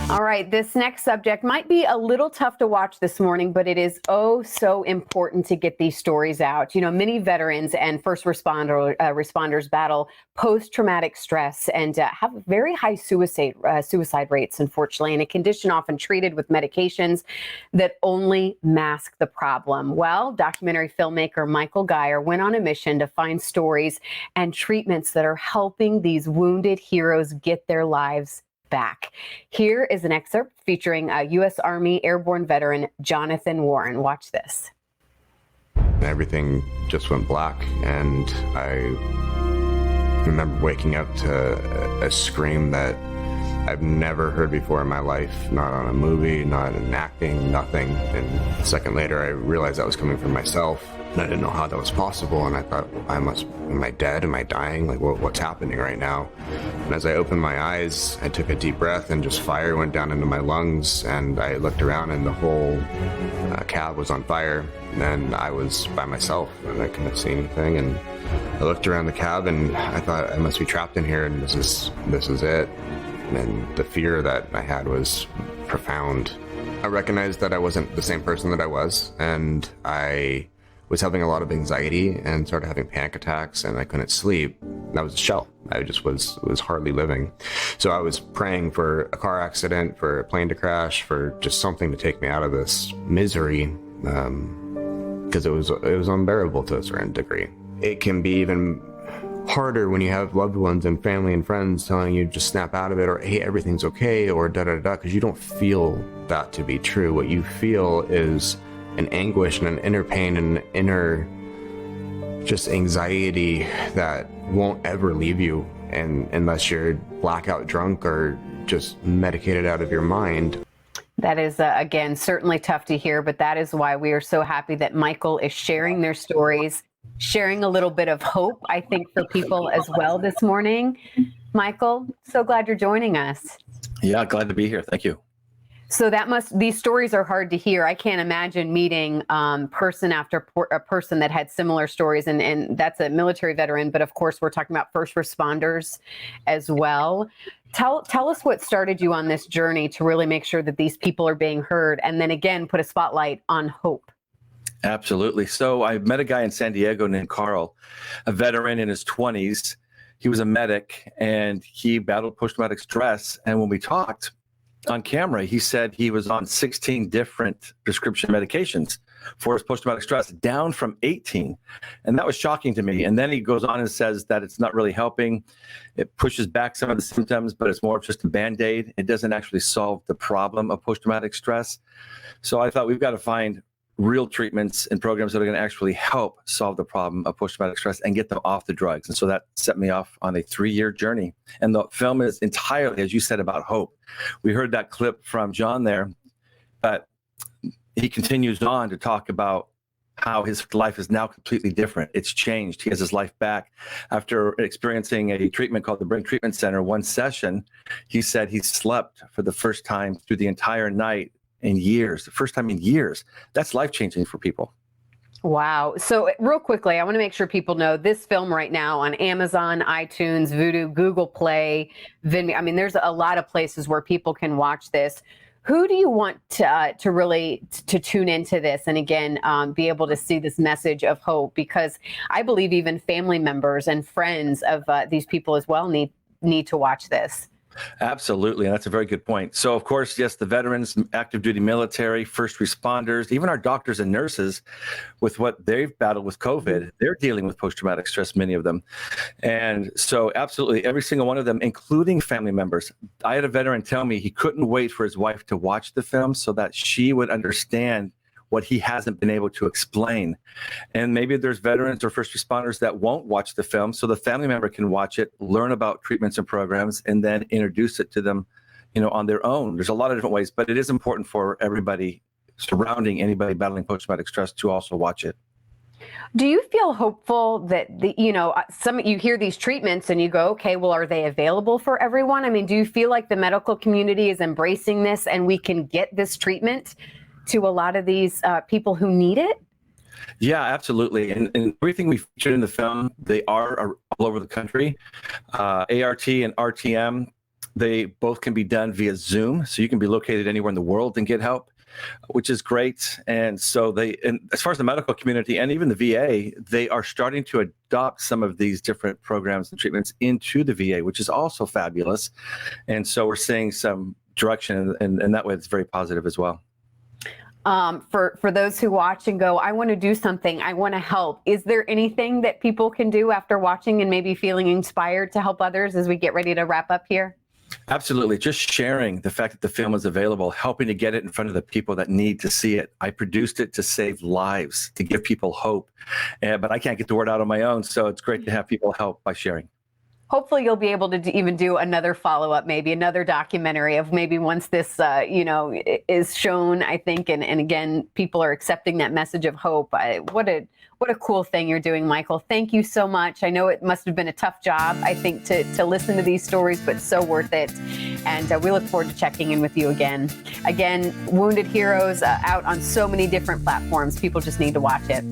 All right, this next subject might be a little tough to watch this morning, but it is oh so important to get these stories out. You know, many veterans and first responders battle post-traumatic stress and have very high suicide rates, unfortunately, and a condition often treated with medications that only mask the problem. Well, documentary filmmaker Michael Geyer went on a mission to find stories and treatments that are helping these wounded heroes get their lives back. Here is an excerpt featuring a U.S. Army airborne veteran, Jonathan Warren. Watch this. Everything just went black, and I remember waking up to a scream that I've never heard before in my life, not on a movie, not in acting, nothing. And a second later, I realized that was coming from myself, and I didn't know how that was possible. And I thought, am I dead? Am I dying? Like, what's happening right now? And as I opened my eyes, I took a deep breath, and just fire went down into my lungs. And I looked around, and the whole cab was on fire. And then I was by myself, and I couldn't see anything. And I looked around the cab, and I thought, I must be trapped in here, and this is it. And the fear that I had was profound. I recognized that I wasn't the same person that I was, and I was having a lot of anxiety and started having panic attacks, and I couldn't sleep. That was a shell. I just was hardly living. So I was praying for a car accident, for a plane to crash, for just something to take me out of this misery, because it was unbearable to a certain degree. It can be even harder when you have loved ones and family and friends telling you just snap out of it, or hey, everything's okay, or da-da-da, because you don't feel that to be true. What you feel is an anguish and an inner pain and an inner just anxiety that won't ever leave you, and unless you're blackout drunk or just medicated out of your mind. That is, again, certainly tough to hear, but that is why we are so happy that Michael is sharing their stories, sharing a little bit of hope, I think, for people as well this morning. Michael, so glad you're joining us. Yeah, glad to be here. Thank you. So these stories are hard to hear. I can't imagine meeting person after a person that had similar stories, and that's a military veteran, but of course we're talking about first responders as well. Tell us what started you on this journey to really make sure that these people are being heard, and then again, put a spotlight on hope. Absolutely. So I met a guy in San Diego named Carl, a veteran in his 20s. He was a medic, and he battled post-traumatic stress. And when we talked on camera, he said he was on 16 different prescription medications for his post-traumatic stress, down from 18. And that was shocking to me. And then he goes on and says that it's not really helping. It pushes back some of the symptoms, but it's more of just a Band-Aid. It doesn't actually solve the problem of post-traumatic stress. So I thought we've got to find real treatments and programs that are going to actually help solve the problem of post-traumatic stress and get them off the drugs. And so that set me off on a 3-year journey. And the film is entirely, as you said, about hope. We heard that clip from John there, but he continues on to talk about how his life is now completely different. It's changed. He has his life back. After experiencing a treatment called the Brain Treatment Center, one session, he said he slept for the first time through the entire night in years, the first time in years. That's life-changing for people. Wow. So real quickly, I want to make sure people know this film right now on Amazon, iTunes, Vudu, Google Play, Vimeo. I mean, there's a lot of places where people can watch this. Who do you want to really tune into this and again, be able to see this message of hope? Because I believe even family members and friends of these people as well need to watch this. Absolutely. And that's a very good point. So, of course, yes, the veterans, active duty military, first responders, even our doctors and nurses, with what they've battled with COVID, they're dealing with post-traumatic stress, many of them. And so absolutely every single one of them, including family members. I had a veteran tell me he couldn't wait for his wife to watch the film so that she would understand what he hasn't been able to explain. And maybe there's veterans or first responders that won't watch the film, so the family member can watch it, learn about treatments and programs, and then introduce it to them, on their own. There's a lot of different ways, but it is important for everybody surrounding anybody battling post-traumatic stress to also watch it. Do you feel hopeful that you hear these treatments and you go, okay, well, are they available for everyone? I mean, do you feel like the medical community is embracing this and we can get this treatment to a lot of these people who need it? Yeah, absolutely. And everything we featured in the film, they are all over the country. ART and RTM They both can be done via Zoom, so you can be located anywhere in the world and get help, which is great. And so and as far as the medical community and even the VA, they are starting to adopt some of these different programs and treatments into the VA, which is also fabulous. And so we're seeing some direction, and that way it's very positive as well. For those who watch and go, I want to do something, I want to help. Is there anything that people can do after watching and maybe feeling inspired to help others as we get ready to wrap up here? Absolutely. Just sharing the fact that the film is available, helping to get it in front of the people that need to see it. I produced it to save lives, to give people hope, but I can't get the word out on my own. So it's great to have people help by sharing. Hopefully you'll be able to even do another follow-up, maybe another documentary of maybe once this, is shown, I think. And again, people are accepting that message of hope. What a cool thing you're doing, Michael. Thank you so much. I know it must have been a tough job, I think, to listen to these stories, but so worth it. And we look forward to checking in with you again. Again, Wounded Heroes out on so many different platforms. People just need to watch it.